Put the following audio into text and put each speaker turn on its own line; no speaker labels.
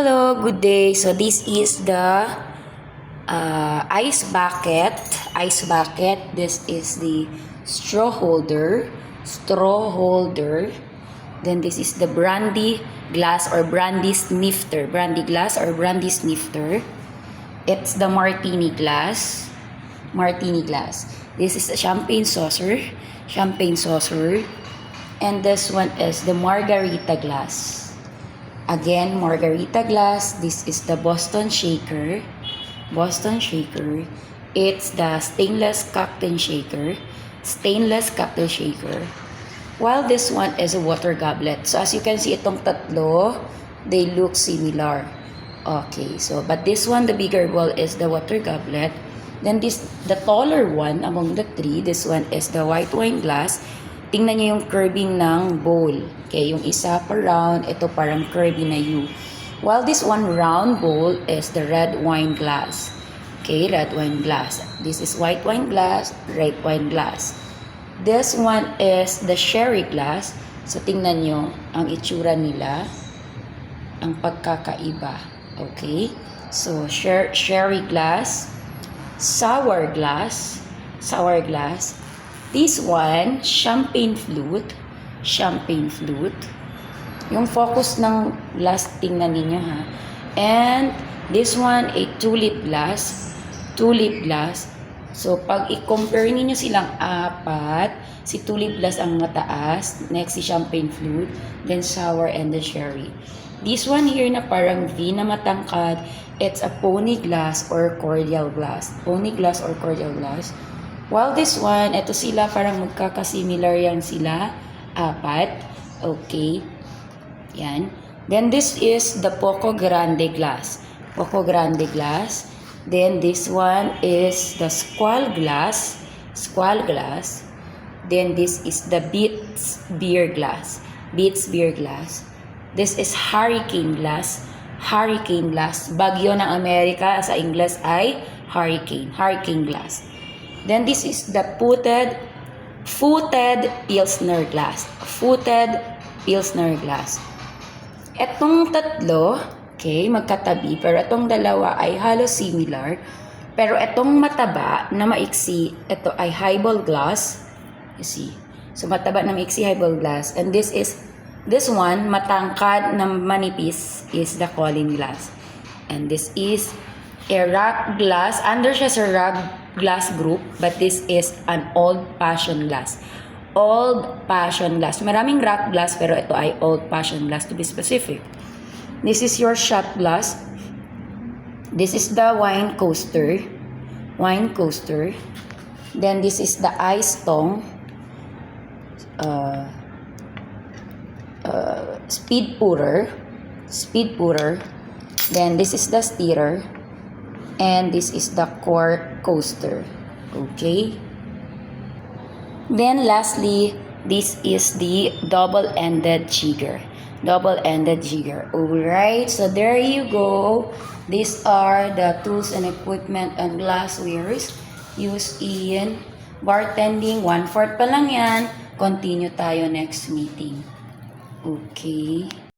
Hello, good day. So this is the ice bucket. This is the straw holder. Then this is the brandy glass or brandy snifter. Brandy glass or brandy snifter. It's the martini glass. This is a champagne saucer. And this one is the margarita glass. Again, margarita glass. This is the Boston shaker. It's the stainless cocktail shaker. While this one is a water goblet. So as you can see, itong tatlo, they look similar. Okay, so but this one, the bigger bowl, is the water goblet. Then the taller one among the three, this one is the white wine glass. Tingnan niyo yung curving ng bowl. Okay, yung isa pa round, ito parang curvy na U. While this one round bowl is the red wine glass. Okay, red wine glass. This is white wine glass, red wine glass. This one is the sherry glass. So tingnan niyo ang itsura nila, ang pagkakaiba. Okay? So sherry glass, sour glass. This one, champagne flute. Yung focus ng glass, tingnan ninyo ha. And this one, a tulip glass. So, pag i-compare ninyo silang apat, si tulip glass ang mataas, next si champagne flute, then sour and the sherry. This one here na parang V na matangkad, it's a pony glass or cordial glass. While this one, ito sila parang magkakasimilar yan sila, apat. Okay. Yan. Then this is the Poco Grande glass. Then this one is the Squall glass. Then this is the Beats beer glass. This is Hurricane glass. Bagyo ng Amerika sa Ingles ay hurricane glass. Then this is the footed Pilsner glass. Etong tatlo, okay, magkatabi, pero etong dalawa ay halos similar. Pero etong mataba na maiksi, ito ay highball glass. You see? So mataba na maiksi, highball glass. And this one, matangkad na manipis, is the Collin glass. And this is a rock glass. Under siya sa rock glass group, but this is an old-fashioned glass. Maraming rock glass, pero ito ay old-fashioned glass to be specific. This is your shot glass. This is the wine coaster. Then this is the ice tong. Speed pourer. Then this is the stirrer. And this is the cork coaster. Okay. Then lastly, this is the double-ended jigger. Alright, so there you go. These are the tools and equipment and glasswares used in bartending. 1/4 pa lang yan. Continue tayo next meeting. Okay.